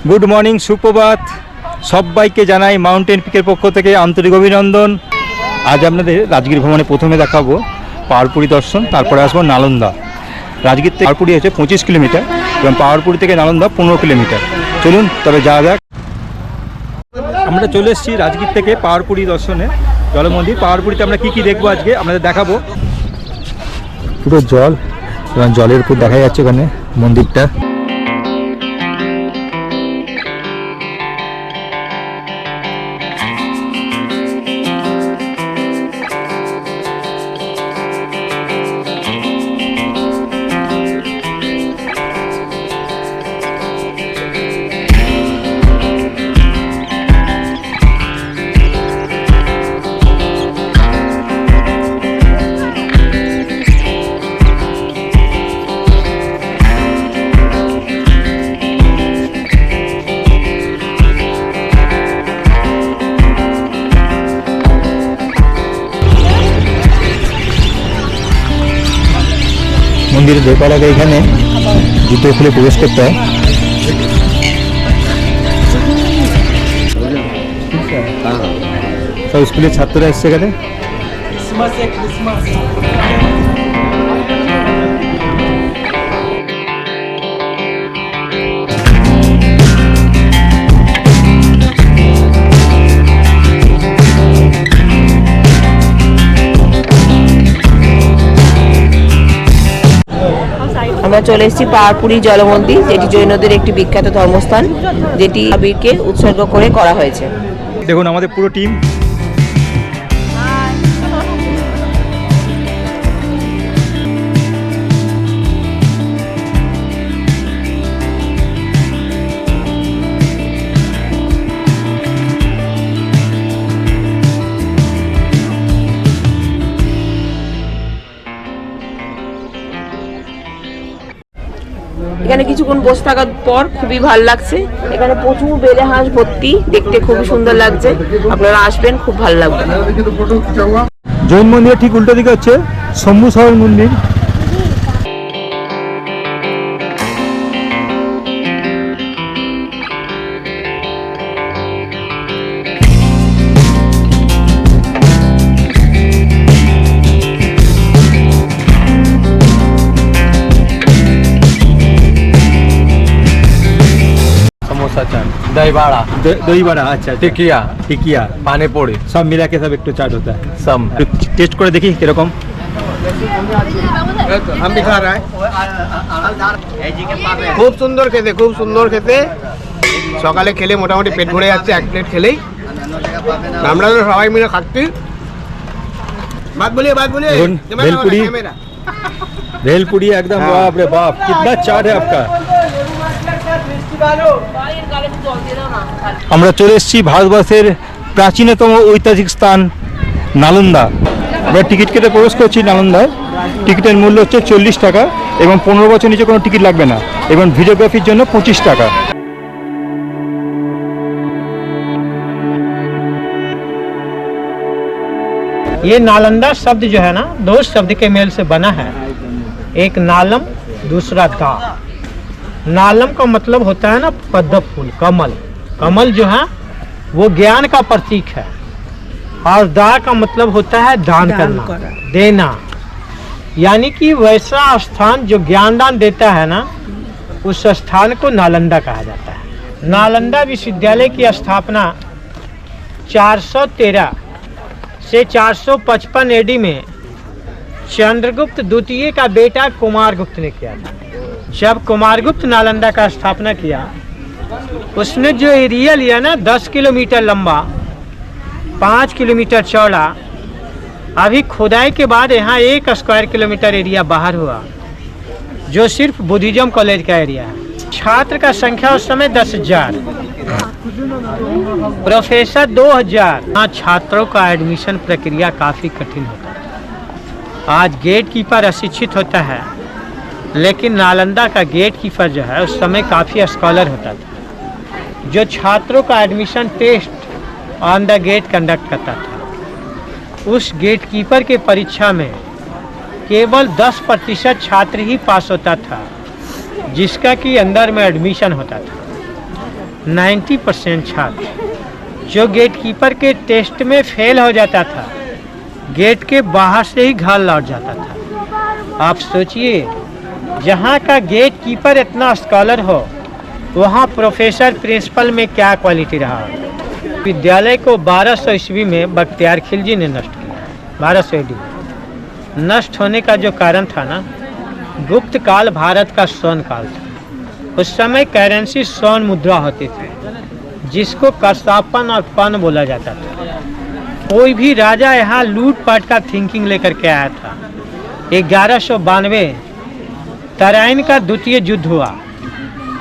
Good morning, সুপ্রভাত। সবাইকে জানাই মাউন্টেন পিকের পক্ষ থেকে আন্তরিক অভিনন্দন। আজ আপনাদের রাজগীর ভ্রমণে প্রথমে দেখাবো পাহাড়পুরি দর্শন, তারপরে আসবো নালন্দা। রাজগীর থেকে পাহাড়পুরি হচ্ছে 25 কিলোমিটার এবং পাহাড়পুরি থেকে নালন্দা 15 কিলোমিটার। চলুন তবে যাওয়া যাক। আমরা চলে এসেছি রাজগীর থেকে পাহাড়পুরি দর্শনে, জল মন্দির। পাহাড়পুরিতে আমরা কি কি দেখবো আজকে আপনাদের দেখাবো। পুরো জল এবং জলের উপর দেখা যাচ্ছে ওখানে মন্দিরটা। মন্দিরে ঢোকার আগে এখানে জুতো খুলে প্রবেশ করতে হয়। সব স্কুলের ছাত্ররা এসছে এখানে। আমরা চলে এসেছি পাহাড়পুরি জলমন্দির, যেটি জৈনদের একটি বিখ্যাত ধর্মস্থান, যেটি মহাবীরকে উৎসর্গ করে করা হয়েছে। দেখুন আমাদের পুরো টিম। এখানে কিছুক্ষণ বসে থাকার পর খুবই ভালো লাগছে। এখানে প্রচুর বেলে হাঁস ভর্তি, দেখতে খুবই সুন্দর লাগছে। আপনারা আসবেন, খুব ভালো লাগবে। জৈন মন্দিরের ঠিক উল্টো দিকে হচ্ছে শম্ভু সাগর মন্দির। दही बड़ा, दही बड़ा, अच्छा टिकिया, टिकिया, पानी पूरी, सब मिला के सब एक तो चाट होता है। सब टेस्ट করে দেখি কিরকম। हम भी खा रहा है। খুব সুন্দর খেতে, খুব সুন্দর খেতে। সকালে খেলে মোটামুটি পেট ভরে যাচ্ছে এক প্লেট খেলেই। আমরা তো সবাই মিলে খাচ্ছি। बात बोलिए भेलपुरी, भेलपुरी एकदम बाप रे बाप, कितना चाट है आपका। আমরা চলে এসেছি ভারতবর্ষের প্রাচীনতম ঐতিহাসিক স্থান নালন্দা। আমরা টিকিট কেটে প্রবেশ করছি নালন্দায়। টিকিটের মূল্য হচ্ছে 40 টাকা এবং 15 বছর নিচে কোনো টিকিট লাগবে না, এবং ভিডিওগ্রাফির জন্য 25 টাকা। ये नालंदा शब्द जो है ना, दो शब्द के मेल से बना है। एक नालम, दूसरा दा। नालम का मतलब होता है ना पद्म फूल, कमल। कमल जो है वो ज्ञान का प्रतीक है। और दा का मतलब होता है दान करना, देना। यानी कि वैसा स्थान जो ज्ञान दान देता है ना, उस स्थान को नालंदा कहा जाता है। नालंदा विश्वविद्यालय की स्थापना 413 से 455 एडी में चंद्रगुप्त द्वितीय का बेटा कुमारगुप्त ने किया था। जब कुमारगुप्त नालंदा का स्थापना किया, उसने जो एरिया लिया ना, 10 किलोमीटर लंबा, 5 किलोमीटर चौड़ा। अभी खुदाई के बाद यहाँ 1 स्क्वायर किलोमीटर एरिया बाहर हुआ, जो सिर्फ बुद्धिज्म कॉलेज का एरिया है। छात्र का संख्या उस समय 10,000, प्रोफेसर 2,000। यहाँ छात्रों का एडमिशन प्रक्रिया काफ़ी कठिन होता है। आज गेट कीपर अशिक्षित होता है, लेकिन नालंदा का गेट कीपर जो है उस समय काफ़ी स्कॉलर होता था, जो छात्रों का admission test on the gate conduct करता था। उस गेट कीपर के परीक्षा में केवल 10% छात्र ही पास होता था, जिसका कि अंदर में एडमिशन होता था। 90% छात्र जो गेट कीपर के टेस्ट में फेल हो जाता था, गेट के बाहर से ही घर लौट जाता था। आप सोचिए, जहाँ का गेट कीपर इतना स्कॉलर हो, वहाँ प्रोफेसर प्रिंसिपल में क्या क्वालिटी रहा। विद्यालय को 1200 ईस्वी में बख्तियार खिलजी ने नष्ट किया। 1200 ईस्वी में नष्ट होने का जो कारण था ना, गुप्त काल भारत का स्वर्ण काल था। उस समय करेंसी स्वर्ण मुद्रा होती थी, जिसको कसापन और पन बोला जाता था। कोई भी राजा यहाँ लूटपाट का थिंकिंग लेकर के आया था। 1192 तराइन का द्वितीय युद्ध हुआ,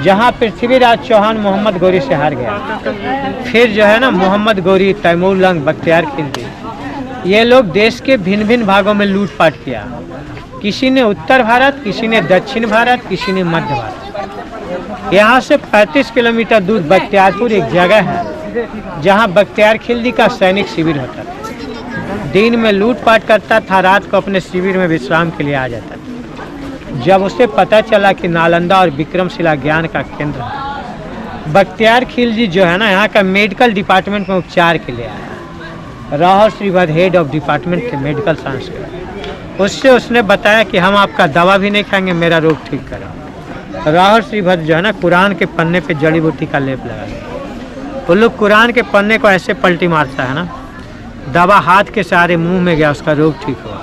जहाँ पृथ्वीराज चौहान मोहम्मद गौरी से हार गया। फिर जो है ना, मोहम्मद गौरी, तैमूर लंग, बख्तियार खिलजी, ये लोग देश के भिन्न भिन्न भागों में लूटपाट किया। किसी ने उत्तर भारत, किसी ने दक्षिण भारत, किसी ने मध्य भारत। यहाँ से 35 किलोमीटर दूर बख्तियारपुर एक जगह है, जहाँ बख्तियार खिलजी का सैनिक शिविर होता था। दिन में लूटपाट करता था, रात को अपने शिविर में विश्राम के लिए आ जाता था। जब उसे पता चला कि नालंदा और विक्रमशिला ज्ञान का केंद्र है, बख्तियार खिलजी जो है ना, यहाँ का मेडिकल डिपार्टमेंट में उपचार के लिए आया। Rahul Shribhadra head of department थे मेडिकल साइंस के। उससे उसने बताया कि हम आपका दवा भी नहीं खाएंगे, मेरा रोग ठीक करो। राहुल श्रीभद्र जो है ना, कुरान के पन्ने पे जड़ी बूटी का लेप लगा। वो लोग कुरान के पन्ने को ऐसे पलटी मारता है ना, दवा हाथ के सहारे मुंह में गया, उसका रोग ठीक हुआ।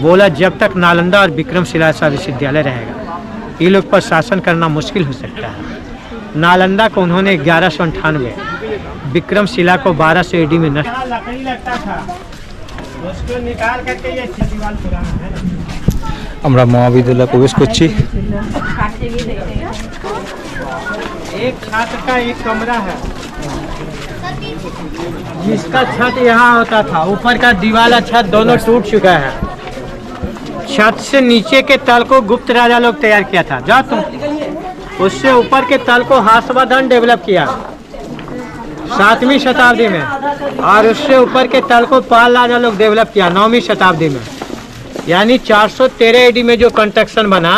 बोला जब तक नालंदा और विक्रमशिला ऐसा विश्वविद्यालय रहेगा, ये लोग पर शासन करना मुश्किल हो सकता है। नालंदा को उन्होंने 1198, विक्रमशिला को 1200 AD में नष्ट। আমরা মহাবিদ্যালয়ে প্রবেশ করছি। एक छात्र का एक कमरा है, जिसका छत यहाँ होता था। ऊपर का दीवार और छत दोनों टूट चुका है। छत से नीचे के तल को गुप्त राजा लोग तैयार किया था। जा तुम, उससे ऊपर के तल को हासवाधन डेवलप किया 7वीं शताब्दी में, और उससे ऊपर के तल को पाल राजा लोग डेवलप किया 9वीं शताब्दी में। यानी 413 AD में जो कंस्ट्रक्शन बना,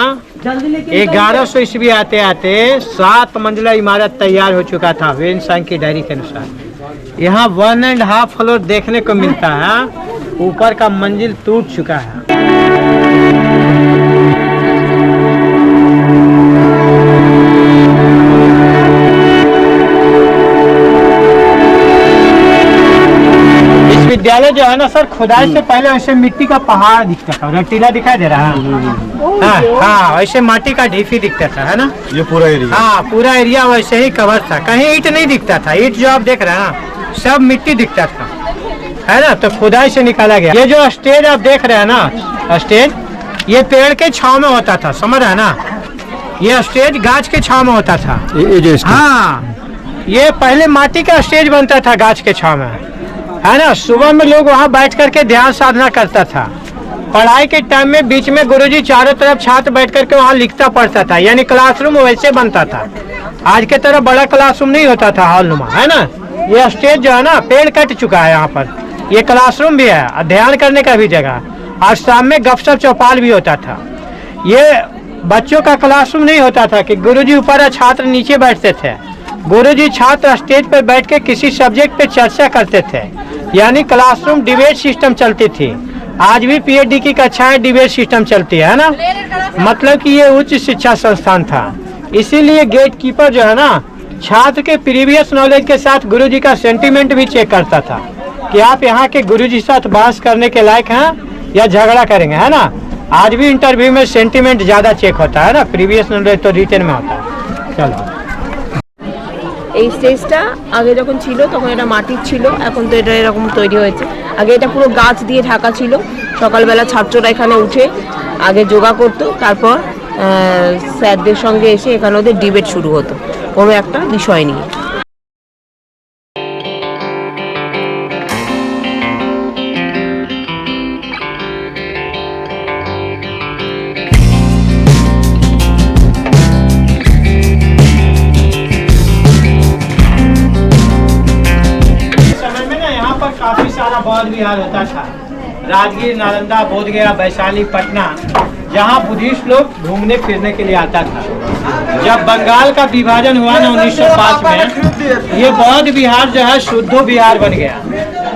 1100 ईस्वी आते आते 7 मंजिला इमारत तैयार हो चुका था वेनसांग की डायरी के अनुसार। यहाँ 1.5 फ्लोर देखने को मिलता है, ऊपर का मंजिल टूट चुका है। विद्यालय जो है ना सर, खुदाई से पहले वैसे मिट्टी का पहाड़ दिखता था, रटीला दिखाई दे रहा है। हाँ, वैसे माटी का ढीफी दिखता था, है ना। ये पूरा एरिया, हाँ, पूरा एरिया वैसे ही कवर था। कहीं ईंट नहीं दिखता था। ईंट जो आप देख रहे हैं ना, सब मिट्टी दिखता था, है ना। तो खुदाई से निकाला गया। ये जो स्टेज आप देख रहे हैं ना, स्टेज ये पेड़ के छांव में होता था, समझ रहे हैं ना। ये स्टेज गाछ के छांव में होता था। हाँ, ये पहले माटी का स्टेज बनता था गाछ के छांव में, है ना। सुबह में लोग वहाँ बैठ करके ध्यान साधना करता था। पढ़ाई के टाइम में बीच में गुरुजी चारों तरफ छात्र बैठ करके वहाँ लिखता पढ़ता था। यानी क्लासरूम वैसे बनता था। आज के तरह बड़ा क्लासरूम नहीं होता था, हॉल नुमा, है ना। ये स्टेज जो है ना, पेड़ कट चुका है। यहाँ पर ये क्लासरूम भी है, अध्ययन करने का भी जगह, और शाम में गपशप चौपाल भी होता था। ये बच्चों का क्लासरूम नहीं होता था कि गुरुजी ऊपर और छात्र नीचे बैठते थे। गुरुजी छात्र स्टेज पर बैठ के किसी सब्जेक्ट पे चर्चा करते थे। यानी क्लासरूम डिबेट सिस्टम चलती थी। आज भी PhD की कक्षाएं डिबेट सिस्टम चलती है ना। मतलब कि ये उच्च शिक्षा संस्थान था। इसीलिए गेट कीपर जो है ना, छात्र के प्रीवियस नॉलेज के साथ गुरुजी का सेंटीमेंट भी चेक करता था कि आप यहाँ के गुरुजी साथ बहस करने के लायक हैं या झगड़ा करेंगे, है ना। आज भी इंटरव्यू में सेंटीमेंट ज़्यादा चेक होता है ना, प्रीवियस नॉलेज तो रिटेन में होता है। चलो, এই স্টেজটা আগে যখন ছিল তখন এটা মাটির ছিল, এখন তো এটা এরকম তৈরি হয়েছে। আগে এটা পুরো গাছ দিয়ে ঢাকা ছিল। সকালবেলা ছাত্ররা এখানে উঠে আগে যোগা করতো, তারপর স্যারদের সঙ্গে এসে এখানে ওদের ডিবেট শুরু হতো কোনো একটা বিষয় নিয়ে। काफी सारा बौद्ध विहार होता था। राजगीर, नालंदा, बोधगया, वैशाली, पटना, जहाँ बुद्धिस्ट लोग घूमने फिरने के लिए आता था। जब बंगाल का विभाजन हुआ ना 1905 में, ये बौद्ध विहार जो है शुद्धो विहार बन गया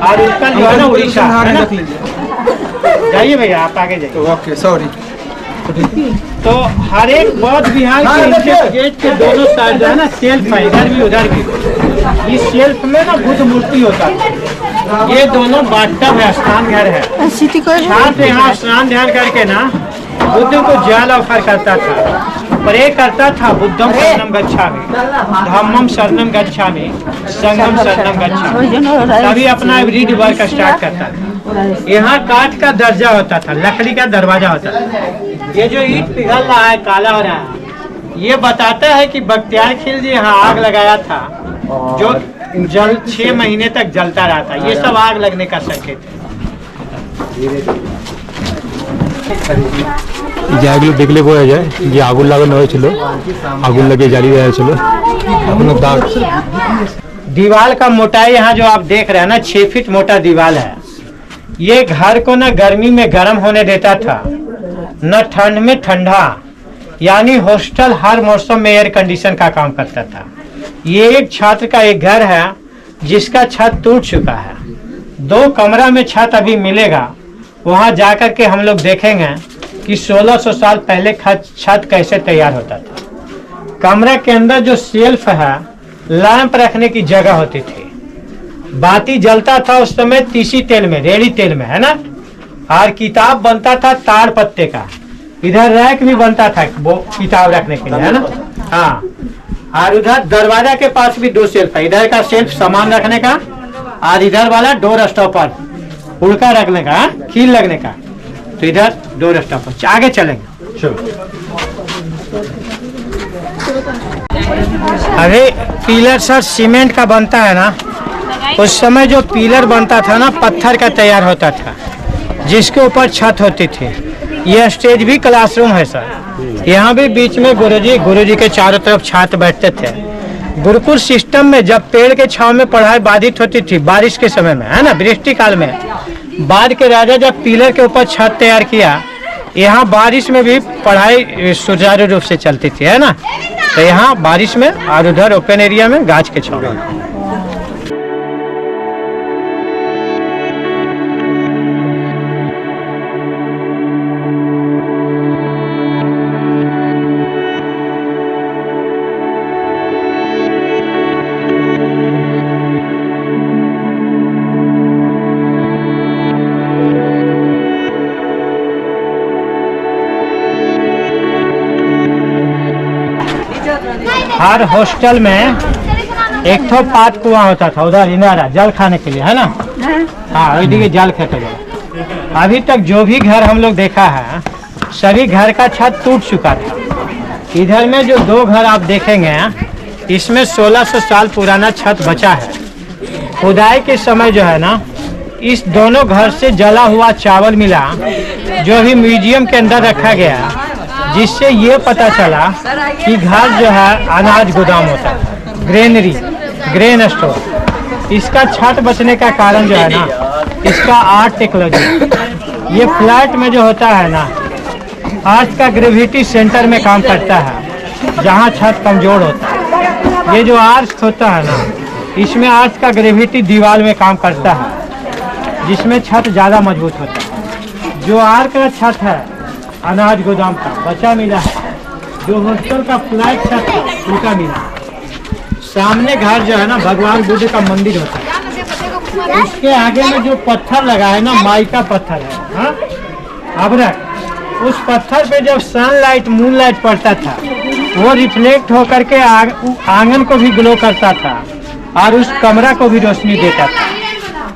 और उसका जो है ना उड़ीसा है ना। जाइए भैया आप आगे जाइए। Okay sorry. तो हर एक बौद्ध विहार के गेट के दोनों साइड जो है ना सेल्फ है, इधर भी उधर भी। इस सेल्फ में ना बुद्ध मूर्ति होता है। ये दोनों बाथटब है, स्नान घर है। छात्र यहाँ स्नान ध्यान करके ना बुद्ध को जल ऑफर करता था, प्रे करता था बुद्धम शरणम गच्छामि, धम्मम शरणम गच्छामि, संघम शरणम गच्छामि। तभी अपना रीड वर्क स्टार्ट करता था। यहाँ काठ का दर्जा होता था, लकड़ी का दरवाजा होता था। ये जो ईंट पिघल रहा है, काला हो रहा है, ये बताता है कि बख्तियार खिलजी यहाँ आग लगाया था, जो जल 6 महीने तक जलता रहा था। ये सब आग लगने का संकेत है। জায়গাগুলো দেখলে বোঝা যায় যে আগুন লাগানো হয়েছিল, আগুন লাগিয়ে জ্বালিয়ে দেওয়া হয়েছিল। এখনো দাগ। दीवार का मोटाई यहाँ जो आप देख रहे हैं ना 6 फीट मोटा दीवार है। ये घर को न गर्मी में गर्म होने देता था, न ठंड में ठंडा, यानी हॉस्टल हर मौसम में एयर कंडीशन का काम करता था। ये एक छात्र का एक घर है जिसका छत टूट चुका है। 2 कमरा में छत अभी मिलेगा, वहाँ जाकर के हम लोग देखेंगे कि 1600 साल पहले छत कैसे तैयार होता था। कमरे के अंदर जो शेल्फ है, लैंप रखने की जगह होती थी। बाती जलता था उस समय तीसी तेल में, रेड़ी तेल में, है ना। और किताब बनता था ताड़ पत्ते का। इधर रैक भी बनता था वो किताब रखने के लिए, है ना। हाँ, और उधर दरवाजा के पास भी 2 शेल्फ है। इधर का शेल्फ सामान रखने का और इधर वाला डोर स्टॉपर उड़का रखने का, कील लगने का। तो इधर डोर स्टॉपर। आगे चलेंगे, चलो। अरे पिलर सर सीमेंट का बनता है ना, उस समय जो पिलर बनता था ना पत्थर का तैयार होता था, जिसके ऊपर छत होती थी। यह स्टेज भी क्लासरूम है सर। यहाँ भी बीच में गुरुजी के चारों तरफ छात्र बैठते थे। गुरुकुल सिस्टम में जब पेड़ के छांव में पढ़ाई बाधित होती थी बारिश के समय में, है ना, वृष्टि काल में, बाद के राजा जब पिलर के ऊपर छत तैयार किया, यहाँ बारिश में भी पढ़ाई सुचारू रूप से चलती थी, है ना। तो यहाँ बारिश में और उधर ओपन एरिया में गाछ के छांव में। हर हॉस्टल में एक तो पात कुआं होता था, उधर इनारा जल खाने के लिए, है ना। हाँ, इधर जल खेते लोग। अभी तक जो भी घर हम लोग देखा है, सभी घर का छत टूट चुका था। इधर में जो 2 घर आप देखेंगे, इसमें 1600 साल पुराना छत बचा है। खुदाई के समय जो है ना, इस दोनों घर से जला हुआ चावल मिला, जो अभी म्यूजियम के अंदर रखा गया, जिससे ये पता चला कि घर जो है अनाज गोदाम होता है, ग्रेनरी, ग्रेन स्टोर। इसका छत बचने का कारण जो है ना, इसका आर्ट टेक्नोलॉजी। ये फ्लैट में जो होता है ना, अर्थ का ग्रेविटी सेंटर में काम करता है, जहाँ छत कमजोर होता है। ये जो आर्च होता है ना, इसमें अर्थ का ग्रेविटी दीवार में काम करता है, जिसमें छत ज़्यादा मजबूत होता है। जो आर्क का छत है अनाज गोदाम का बचा मिला है। जो हॉस्टल का फ्लैट छत है उनका मिला। सामने घर जो है ना, भगवान बुद्ध का मंदिर होता है। उसके आगे में जो पत्थर लगा है ना, माई का पत्थर है, हाँ, अबरक। उस पत्थर पे जब सनलाइट, मूनलाइट पड़ता था, वो रिफ्लेक्ट होकर के आंगन को भी ग्लो करता था और उस कमरा को भी रोशनी देता था।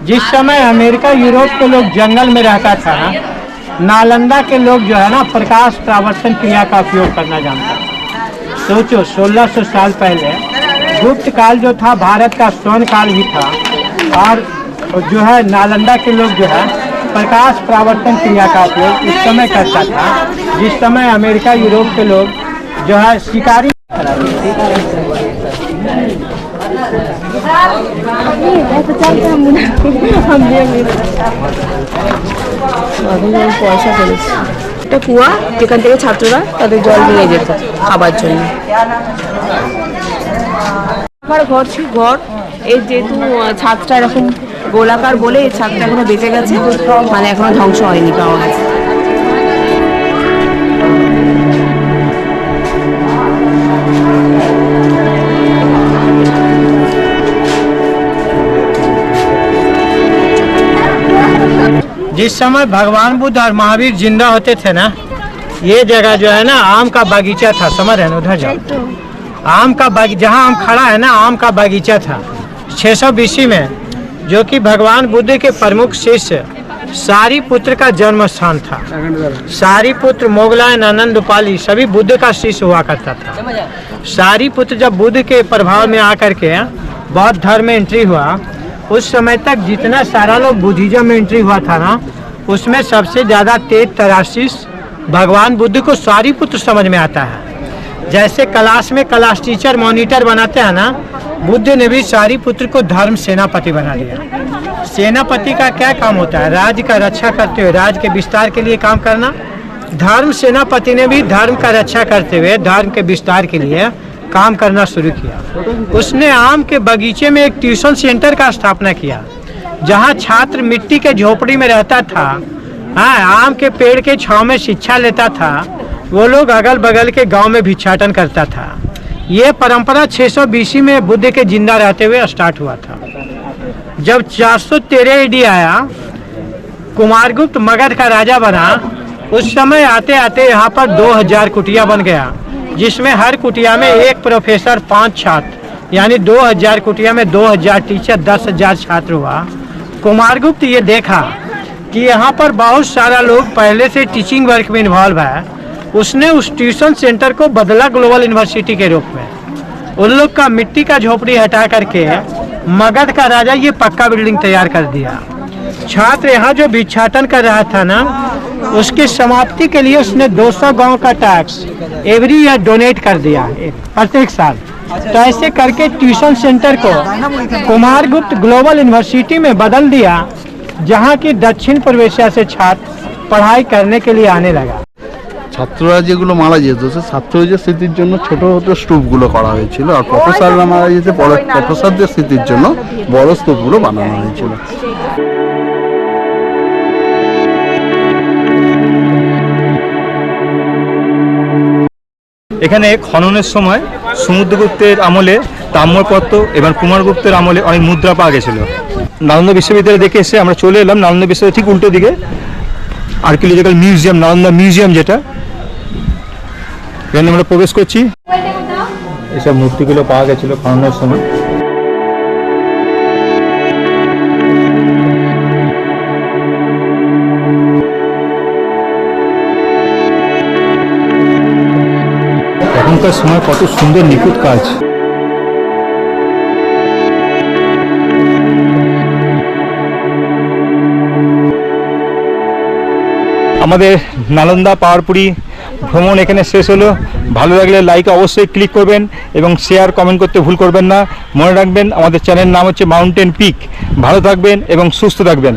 जिस समय अमेरिका, यूरोप के लोग जंगल में रहता था, नालंदा के लोग जो है ना प्रकाश परावर्तन क्रिया का उपयोग करना जानता था। सोचो 1600 साल पहले गुप्त काल जो था भारत का स्वर्ण काल भी था, और जो है नालंदा के लोग जो है प्रकाश परावर्तन क्रिया का उपयोग उस समय करता था, जिस समय अमेरिका, यूरोप के लोग जो है शिकारी। একটা কুয়া যেখান থেকে ছাত্ররা তাদের জল নিয়ে যেত খাবার জন্য। ঘর ছিল ঘর, এই যেহেতু ছাদটা এরকম গোলাকার বলে এই ছাদটা এখনো বেঁচে গেছে, মানে এখনো ধ্বংস হয়নি, পাওয়া গেছে। जिस समय भगवान बुद्ध और महावीर जिंदा होते थे ना, ये जगह जो है ना आम का बगीचा था, समझ रहे हैं? उधर जाओ, आम का बगीचा, जहाँ आम खड़ा है ना आम का बगीचा था 600 BC में, जो कि भगवान बुद्ध के प्रमुख शिष्य सारीपुत्र का जन्म स्थान था। सारीपुत्र, मोगलायन, आनंद उपाली सभी बुद्ध का शिष्य हुआ करता था। सारीपुत्र जब बुद्ध के प्रभाव में आकर के बौद्ध धर्म में एंट्री हुआ, उस समय तक जितना सारा लोग बुद्धिज्म में एंट्री हुआ था ना, उसमें सबसे ज़्यादा तेज तराशीस भगवान बुद्ध को सारीपुत्र समझ में आता है। जैसे क्लास में क्लास टीचर मॉनिटर बनाते हैं ना, बुद्ध ने भी सारीपुत्र को धर्म सेनापति बना दिया। सेनापति का क्या काम होता है? राज्य का रक्षा करते हुए राज्य के विस्तार के लिए काम करना। धर्म सेनापति ने भी धर्म का रक्षा करते हुए धर्म के विस्तार के लिए काम करना शुरू किया। उसने आम के बगीचे में एक ट्यूशन सेंटर का स्थापना किया, जहां छात्र मिट्टी के झोपड़ी में रहता था, हाँ, आम के पेड़ के छांव में शिक्षा लेता था। वो लोग अगल बगल के गांव में भिक्षाटन करता था। ये परंपरा 600 BC में बुद्ध के जिंदा रहते हुए स्टार्ट हुआ था। जब 413 AD आया, कुमारगुप्त मगध का राजा बना, उस समय आते आते यहाँ पर 2000 कुटिया बन गया, जिसमें हर कुटिया में एक प्रोफेसर 5 छात्र, यानी 2000 कुटिया में 2000 टीचर, 10,000 छात्र हुआ। कुमारगुप्त ये देखा कि यहाँ पर बहुत सारा लोग पहले से टीचिंग वर्क में इन्वॉल्व है। उसने उस ट्यूशन सेंटर को बदला ग्लोबल यूनिवर्सिटी के रूप में। उन लोग का मिट्टी का झोपड़ी हटा करके मगध का राजा ये पक्का बिल्डिंग तैयार कर दिया। छात्र यहाँ जो भिक्षाटन कर रहा था ना, उसकी समाप्ति के लिए उसने 200 गांव का टैक्स एवरी ईयर डोनेट कर दिया, प्रत्येक साल। तो ऐसे करके ट्यूशन सेंटर को कुमारगुप्त ग्लोबल यूनिवर्सिटी में बदल दिया, जहाँ की दक्षिण पूर्व एशिया से छात्र पढ़ाई करने के लिए आने लगा। ছাত্ররা যেগুলো মারা যেত, সে ছাত্রদের স্মৃতির জন্য ছোট ছোট স্তূপগুলো করা হয়েছিল, আর প্রফেসররা মারা যেতে প্রফেসরদের স্মৃতির জন্য বড় স্তূপগুলো বানানো হয়েছিল। এখানে খননের সময় সমুদ্রগুপ্তের আমলে তাম্রপত্র এবং কুমারগুপ্তের আমলে অনেক মুদ্রা পাওয়া গেছিল। নালন্দা বিশ্ববিদ্যালয় দেখে এসে আমরা চলে এলাম নালন্দা বিশ্ববিদ্যালয় ঠিক উল্টো দিকে আর্কিওলজিক্যাল মিউজিয়াম, নালন্দা মিউজিয়াম, যেটা এখানে আমরা প্রবেশ করছি। এসব মূর্তিগুলো পাওয়া গেছিল খননের সময়। এখনকার সময় কত সুন্দর নিখুঁত কাজ। আমাদের নালন্দা পাহাড়পুরি ভ্রমণ এখানে শেষ হলো। ভালো লাগলে লাইক অবশ্যই ক্লিক করবেন এবং শেয়ার কমেন্ট করতে ভুল করবেন না। মনে রাখবেন আমাদের চ্যানেলের নাম হচ্ছে মাউন্টেন পিক। ভালো থাকবেন এবং সুস্থ থাকবেন।